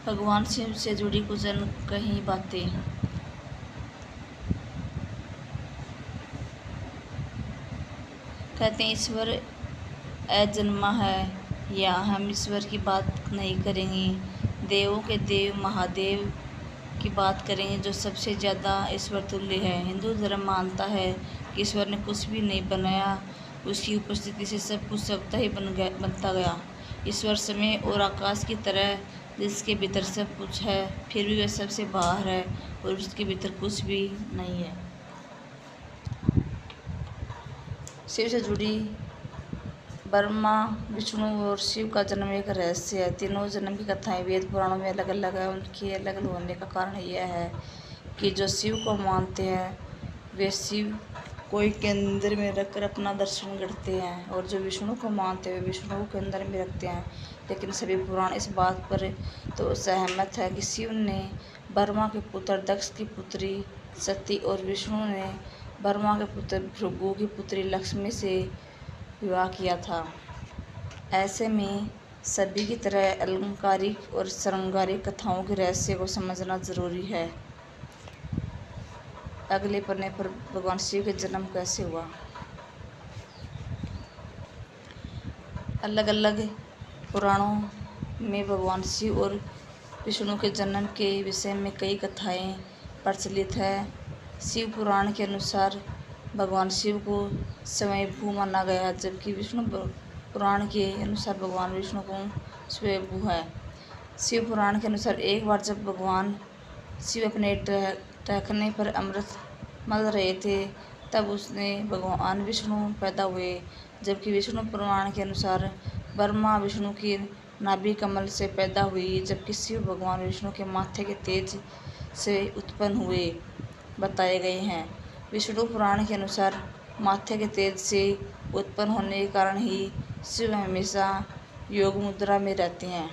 भगवान शिव से जुड़ी कुछ कहीं बातें। कहते हैं ईश्वर अजन्मा है, या हम ईश्वर की बात नहीं करेंगे, देवों के देव महादेव की बात करेंगे जो सबसे ज़्यादा ईश्वर तुल्य है। हिंदू धर्म मानता है कि ईश्वर ने कुछ भी नहीं बनाया, उसकी उपस्थिति से सब कुछ स्वतः ही बनता गया। ईश्वर समय और आकाश की तरह जिसके भीतर सब कुछ है, फिर भी वह सबसे बाहर है और उसके भीतर कुछ भी नहीं है। शिव से जुड़ी ब्रह्मा विष्णु और शिव का जन्म एक रहस्य है। तीनों जन्म की कथाएं वेद पुराणों में अलग अलग है। उनके अलग अलग होने का कारण यह है कि जो शिव को मानते हैं वे शिव को केंद्र में रखकर अपना दर्शन करते हैं, और जो विष्णु को मानते हैं वे विष्णु को केंद्र में रखते हैं। लेकिन सभी पुराण इस बात पर तो सहमत है कि शिव ने ब्रह्मा के पुत्र दक्ष की पुत्री सती और विष्णु ने ब्रह्मा के पुत्र भृगु की पुत्री लक्ष्मी से विवाह किया था। ऐसे में सभी की तरह अलंकारिक और श्रृंगारिक कथाओं के रहस्य को समझना जरूरी है। अगले पन्ने पर भगवान शिव के जन्म कैसे हुआ। अलग अलग पुराणों में भगवान शिव और विष्णु के जन्म के विषय में कई कथाएं प्रचलित हैं। शिव पुराण के अनुसार भगवान शिव को स्वयंभू माना गया, जबकि विष्णु पुराण के अनुसार भगवान विष्णु को स्वयंभू है। शिव पुराण के अनुसार एक बार जब भगवान शिव अपने टहकने पर अमृत मल रहे थे, तब उसने भगवान विष्णु पैदा हुए, जबकि विष्णु पुराण के अनुसार ब्रह्मा विष्णु की नाभि कमल से पैदा हुई, जबकि शिव भगवान विष्णु के माथे के तेज से उत्पन्न हुए बताए गए हैं। विष्णु पुराण के अनुसार माथे के तेज से उत्पन्न होने के कारण ही शिव हमेशा योग मुद्रा में रहते हैं।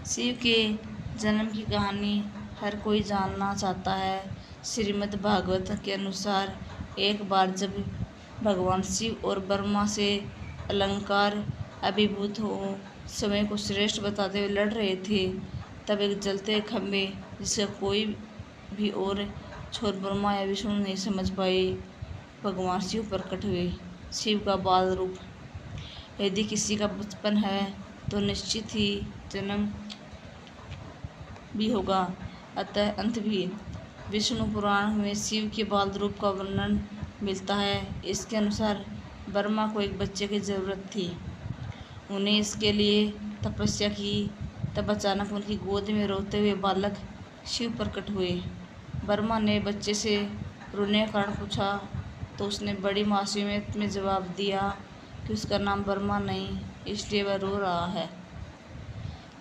शिव के जन्म की कहानी हर कोई जानना चाहता है। श्रीमद् भागवत के अनुसार एक बार जब भगवान शिव और ब्रह्मा से अलंकार अभिभूत हो समय को श्रेष्ठ बताते हुए लड़ रहे थे, तब एक जलते खंभे जिसका कोई भी और छोर ब्रह्मा या विष्णु नहीं समझ पाए, भगवान शिव प्रकट हुए। शिव का बाल रूप। यदि किसी का बचपन है तो निश्चित ही जन्म भी होगा, अतः अंत भी। विष्णु पुराण में शिव के बाल रूप का वर्णन मिलता है। इसके अनुसार ब्रह्मा को एक बच्चे की जरूरत थी, उन्हें इसके लिए तपस्या की, तब अचानक उनकी गोद में रोते हुए बालक शिव प्रकट हुए। ब्रह्मा ने बच्चे से रोने का कारण पूछा तो उसने बड़ी मासूमियत में जवाब दिया कि उसका नाम ब्रह्मा नहीं, इसलिए वह रो रहा है।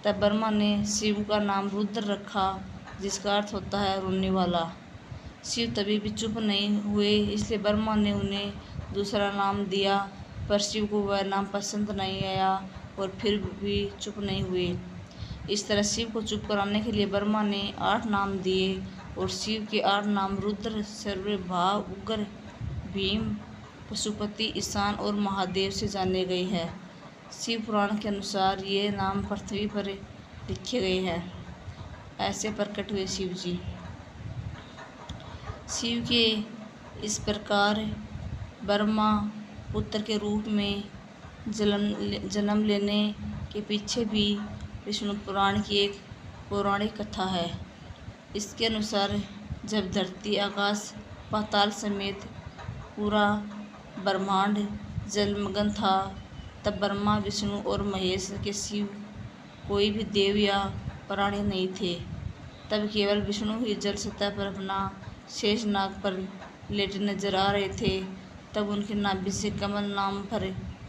तब ब्रह्मा ने शिव का नाम रुद्र रखा, जिसका अर्थ होता है रोने वाला। शिव तभी भी चुप नहीं हुए, इसलिए ब्रह्मा ने उन्हें दूसरा नाम दिया, पर शिव को वह नाम पसंद नहीं आया और फिर भी चुप नहीं हुए। इस तरह शिव को चुप कराने के लिए ब्रह्मा ने 8 नाम दिए और शिव के 8 नाम रुद्र, सर्वभाव, उग्र, भीम, पशुपति, ईशान और महादेव से जाने गए हैं। शिव पुराण के अनुसार ये नाम पृथ्वी पर लिखे गए हैं। ऐसे प्रकट हुए शिव जी। शिव के इस प्रकार ब्रह्मा पुत्र के रूप में जन्म लेने के पीछे भी विष्णु पुराण की एक पौराणिक कथा है। इसके अनुसार जब धरती, आकाश, पाताल समेत पूरा ब्रह्मांड जलमग्न था, तब ब्रह्मा, विष्णु और महेश के शिव कोई भी देव या प्राणी नहीं थे। तब केवल विष्णु ही जल सतह पर अपना शेष नाग पर लेटे नजर आ रहे थे। तब उनके नाभि से कमल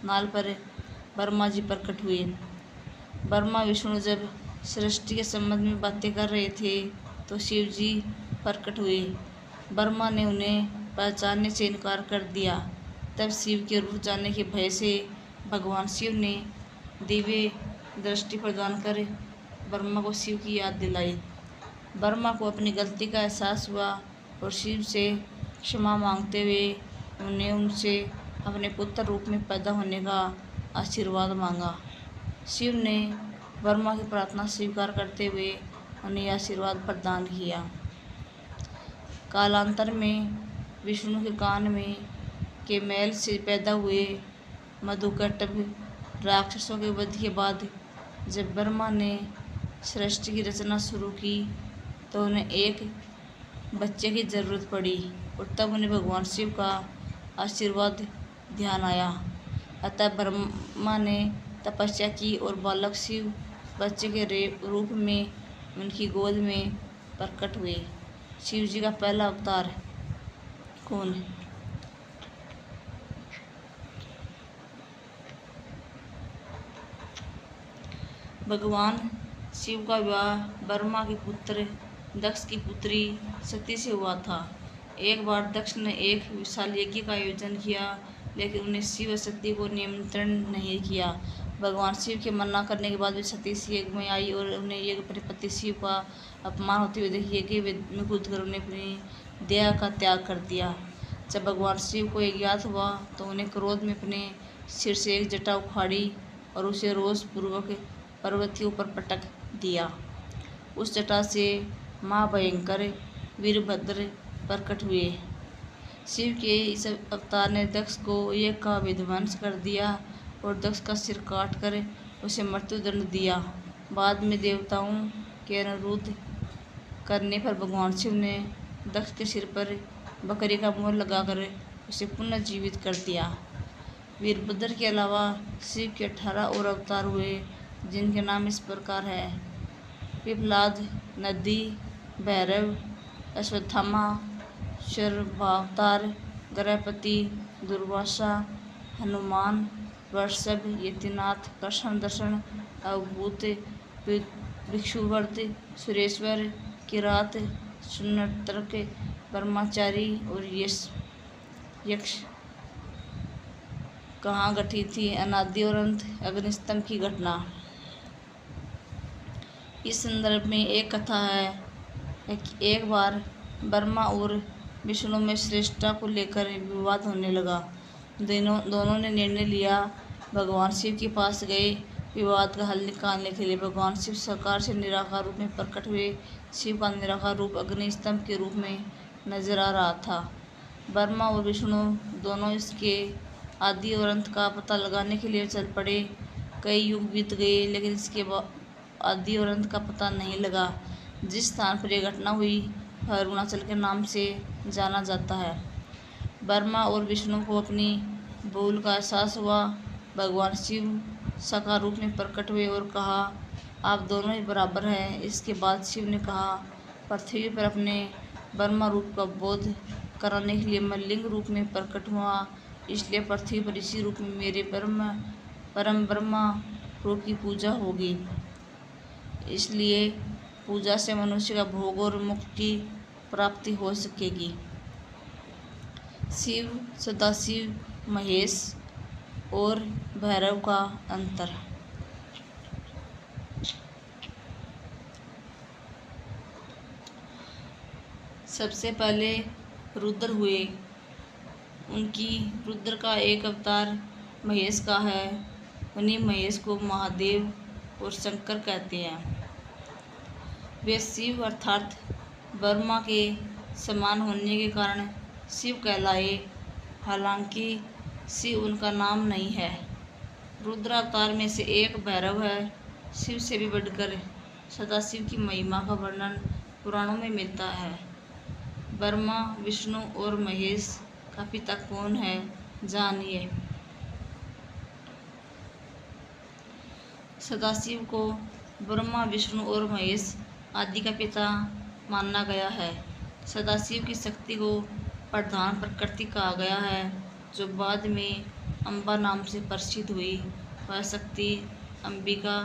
नाल पर ब्रह्मा जी प्रकट हुए। ब्रह्मा विष्णु जब सृष्टि के संबंध में बातें कर रहे थे तो शिव जी प्रकट हुए। ब्रह्मा ने उन्हें पहचानने से इनकार कर दिया। तब शिव के रूठ जाने के भय से भगवान शिव ने दिव्य दृष्टि प्रदान कर ब्रह्मा को शिव की याद दिलाई। ब्रह्मा को अपनी गलती का एहसास हुआ और शिव से क्षमा मांगते हुए उन्हें उनसे अपने पुत्र रूप में पैदा होने का आशीर्वाद मांगा। शिव ने ब्रह्मा की प्रार्थना स्वीकार करते हुए उन्हें आशीर्वाद प्रदान किया। कालांतर में विष्णु के कान में के मैल से पैदा हुए मधुकैटभ राक्षसों के वध के बाद जब ब्रह्मा ने सृष्टि की रचना शुरू की तो उन्हें एक बच्चे की जरूरत पड़ी और तब उन्हें भगवान शिव का आशीर्वाद ध्यान आया। अतः ब्रह्मा ने तपस्या की और बालक शिव बच्चे के रूप में उनकी गोद में प्रकट हुए। शिव जी का पहला अवतार कौन? भगवान शिव का विवाह ब्रह्मा के पुत्र दक्ष की पुत्री सती से हुआ था। एक बार दक्ष ने एक विशाल यज्ञ का आयोजन किया, लेकिन उन्हें शिव और सती को निमंत्रण नहीं किया। भगवान शिव के मना करने के बाद भी सती इस यज्ञ में आई और उन्हें यज्ञ अपने पति शिव का अपमान होते हुए देखिए कि में कूदकर उन्हें अपनी देह का त्याग कर दिया। जब भगवान शिव को यह ज्ञात हुआ तो उन्हें क्रोध में अपने सिर से एक जटा उखाड़ी और उसे रोष पूर्वक पर्वत के ऊपर पटक दिया। उस जटा से महाभयंकर वीरभद्र प्रकट हुए। शिव के इस अवतार ने दक्ष को यज्ञ का विध्वंस कर दिया और दक्ष का सिर काट कर उसे मृत्युदंड दिया। बाद में देवताओं के अनुरोध करने पर भगवान शिव ने दक्ष के सिर पर बकरी का मुंह लगाकर उसे पुनः जीवित कर दिया। वीरभद्र के अलावा शिव के 18 और अवतार हुए, जिनके नाम इस प्रकार है: पिप्पलाद, नंदी, भैरव, अश्वत्थामा, शर्वावतार, गृहपति, दुर्वासा, हनुमान, वृषभ, यतिनाथ, कृष्ण दर्शन, अवभूत, भिक्षुवर्त, सुरेश्वर, किरात, सुनतर्क, ब्रह्मचारी और यक्ष। कहाँ घटित थी अनादि और अंत अग्निस्तंभ की घटना। इस संदर्भ में एक कथा है कि एक बार ब्रह्मा और विष्णु में श्रेष्ठता को लेकर विवाद होने लगा। दोनों ने निर्णय लिया, भगवान शिव के पास गए विवाद का हल निकालने के लिए। भगवान शिव साकार से निराकार रूप में प्रकट हुए। शिव का निराकार रूप अग्नि स्तंभ के रूप में नजर आ रहा था। ब्रह्मा और विष्णु दोनों इसके आदि और अंत का पता लगाने के लिए चल पड़े। कई युग बीत गए, लेकिन इसके आदि और अंत का पता नहीं लगा। जिस स्थान पर यह घटना हुई वह अरुणाचल के नाम से जाना जाता है। ब्रह्मा और विष्णु को अपनी भूल का एहसास हुआ। भगवान शिव साकार रूप में प्रकट हुए और कहा, आप दोनों ही बराबर हैं। इसके बाद शिव ने कहा, पृथ्वी पर अपने ब्रह्मा रूप का बोध कराने के लिए मैं लिंग रूप में प्रकट हुआ, इसलिए पृथ्वी पर इसी रूप में मेरे परम ब्रह्मा रूप की पूजा होगी। इसलिए पूजा से मनुष्य का भोग और मुक्ति प्राप्ति हो सकेगी। शिव, सदाशिव, महेश और भैरव का अंतर। सबसे पहले रुद्र हुए। रुद्र का एक अवतार महेश का है। उन्हीं महेश को महादेव और शंकर कहते हैं। वे शिव अर्थात ब्रह्मा के समान होने के कारण शिव कहलाए, हालांकि शिव उनका नाम नहीं है। रुद्र अवतार में से एक भैरव है। शिव से भी बढ़कर सदाशिव की महिमा का वर्णन पुराणों में मिलता है। ब्रह्मा, विष्णु और महेश का पिता कौन है, जानिए। सदाशिव को ब्रह्मा, विष्णु और महेश आदि का पिता माना गया है। सदाशिव की शक्ति को प्रधान प्रकृति कहा गया है, जो बाद में अम्बा नाम से प्रसिद्ध हुई। वह शक्ति अंबिका,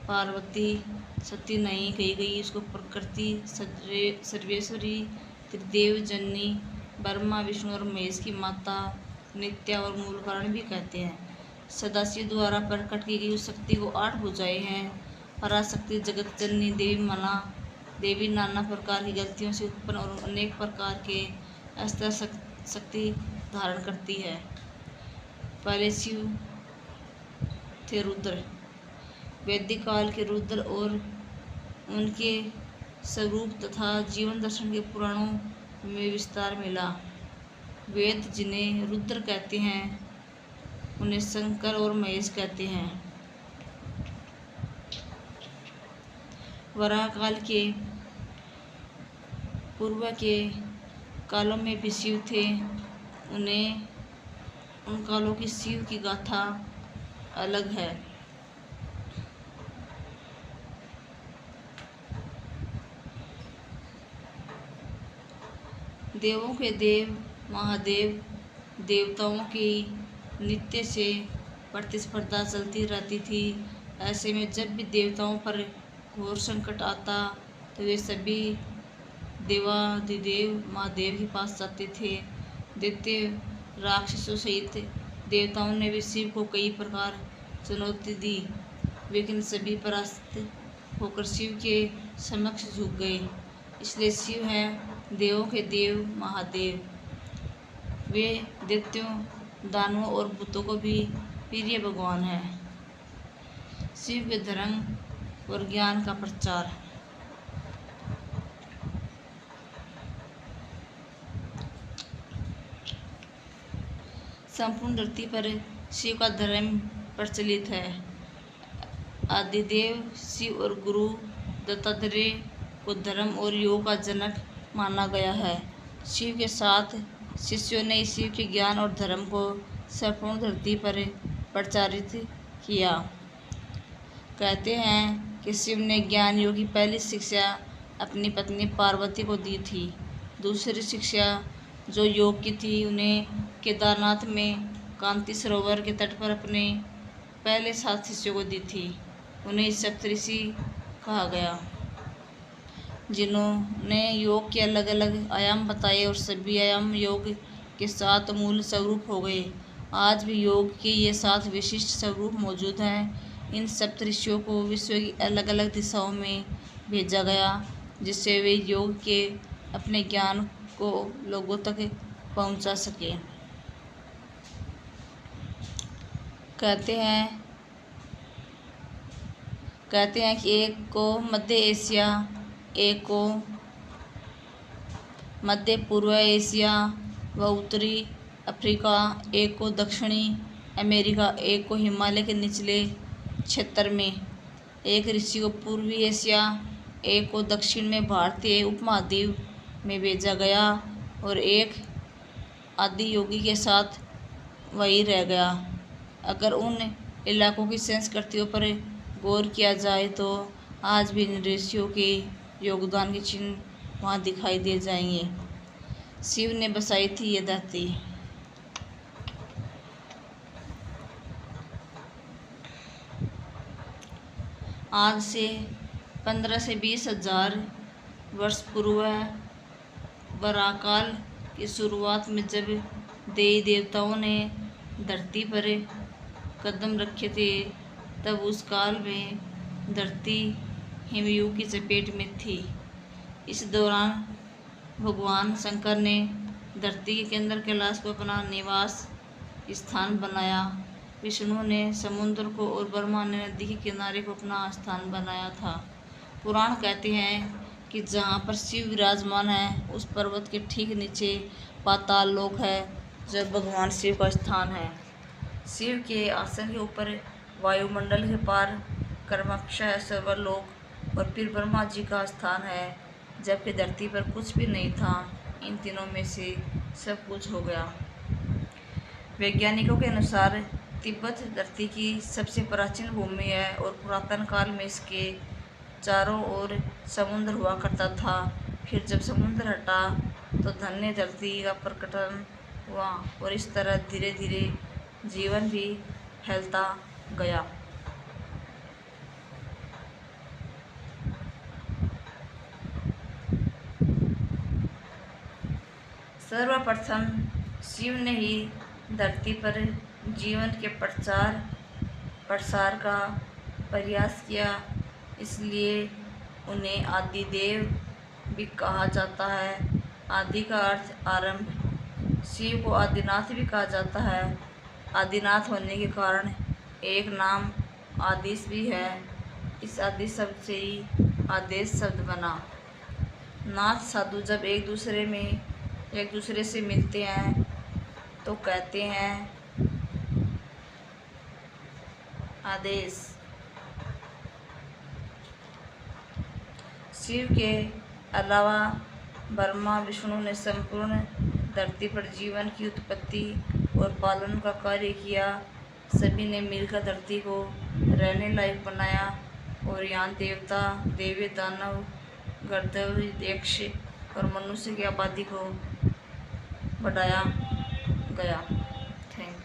पार्वती, सती नहीं कही गई। उसको प्रकृति, सर्वेश्वरी, त्रिदेव जननी, ब्रह्मा, विष्णु और महेश की माता, नित्या और मूल कारण भी कहते हैं। सदाशिव द्वारा प्रकट की गई उस शक्ति को 8 भुजाएं हैं। पराशक्ति, जगत जननी, देवी नाना प्रकार की गलतियों से उत्पन्न और अनेक प्रकार के अस्त्र शक्ति धारण करती है। पहले शिव थे रुद्र। वैदिक काल के रुद्र और उनके स्वरूप तथा जीवन दर्शन के पुराणों में विस्तार मिला। वेद जिन्हें रुद्र कहते हैं उन्हें शंकर और महेश कहते हैं। वराह काल के पूर्व के कालों में भी शिव थे। उन कालों की शिव की गाथा अलग है। देवों के देव महादेव, देवताओं की नित्य से प्रतिस्पर्धा चलती रहती थी। ऐसे में जब भी देवताओं पर घोर संकट आता तो वे सभी देवाधिदेव महादेव के पास जाते थे। दैत्य राक्षसों सहित देवताओं ने भी शिव को कई प्रकार चुनौती दी, लेकिन सभी परास्त होकर शिव के समक्ष झुक गए। इसलिए शिव है देवों के देव महादेव। वे दैत्यों, दानवों और भूतों को भी प्रिय भगवान है। शिव के धर्म और ज्ञान का प्रचार। संपूर्ण धरती पर शिव का धर्म प्रचलित है। आदिदेव शिव और गुरु दत्तात्रेय को धर्म और योग का जनक माना गया है। शिव के 7 शिष्यों ने शिव के ज्ञान और धर्म को संपूर्ण धरती पर प्रचारित किया। कहते हैं कि शिव ने ज्ञान योग की पहली शिक्षा अपनी पत्नी पार्वती को दी थी। दूसरी शिक्षा जो योग की थी उन्हें केदारनाथ में कांति सरोवर के तट पर अपने पहले 7 शिष्यों को दी थी। उन्हें सप्तऋषि कहा गया, जिन्होंने योग के अलग अलग आयाम बताए और सभी आयाम योग के 7 मूल स्वरूप हो गए। आज भी योग के ये 7 विशिष्ट स्वरूप मौजूद हैं। इन सप्तऋषियों को विश्व की अलग अलग दिशाओं में भेजा गया, जिससे वे योग के अपने ज्ञान को लोगों तक पहुंचा सके। कहते हैं कि एक को मध्य एशिया, एक को मध्य पूर्व एशिया व उत्तरी अफ्रीका, एक को दक्षिणी अमेरिका, एक को हिमालय के निचले क्षेत्र में, एक ऋषि को पूर्वी एशिया, एक को दक्षिण में भारतीय उपमहाद्वीप में भेजा गया और एक आदि योगी के साथ वही रह गया। अगर उन इलाकों की संस्कृतियों पर गौर किया जाए तो आज भी इन ऋषियों के योगदान के चिन्ह वहाँ दिखाई दे जाएंगे। शिव ने बसाई थी ये धरती। आज से 15 से 20 हजार वर्ष पूर्व वराकाल की शुरुआत में जब देवी देवताओं ने धरती पर कदम रखे थे, तब उस काल में धरती हिमयुग की चपेट में थी। इस दौरान भगवान शंकर ने धरती के केंद्र कैलाश को अपना निवास स्थान बनाया। विष्णु ने समुद्र को और ब्रह्मा ने नदी के किनारे को अपना स्थान बनाया था। पुराण कहते हैं कि जहाँ पर शिव विराजमान है उस पर्वत के ठीक नीचे पाताल लोक है, जो भगवान शिव का स्थान है। शिव के आसन के ऊपर वायुमंडल के पार कर्मक्षय सर्वलोक और फिर ब्रह्मा जी का स्थान है, जबकि धरती पर कुछ भी नहीं था। इन तीनों में से सब कुछ हो गया। वैज्ञानिकों के अनुसार तिब्बत धरती की सबसे प्राचीन भूमि है और पुरातन काल में इसके चारों ओर समुद्र हुआ करता था। फिर जब समुद्र हटा तो धन्य धरती का प्रकटन हुआ और इस तरह धीरे धीरे जीवन भी फैलता गया। सर्वप्रथम शिव ने ही धरती पर जीवन के प्रसार का प्रयास किया, इसलिए उन्हें आदिदेव भी कहा जाता है। आदि का अर्थ आरंभ। शिव को आदिनाथ भी कहा जाता है। आदिनाथ होने के कारण एक नाम आदिश भी है। इस आदि शब्द से ही आदेश शब्द बना। नाथ साधु जब एक दूसरे से मिलते हैं तो कहते हैं आदेश। शिव के अलावा ब्रह्मा विष्णु ने संपूर्ण धरती पर जीवन की उत्पत्ति और पालन का कार्य किया। सभी ने मिलकर धरती को रहने लायक बनाया और यहाँ देवता, देवी, दानव, गंधर्व, यक्ष और मनुष्य की आबादी को बढ़ाया गया। Thank you.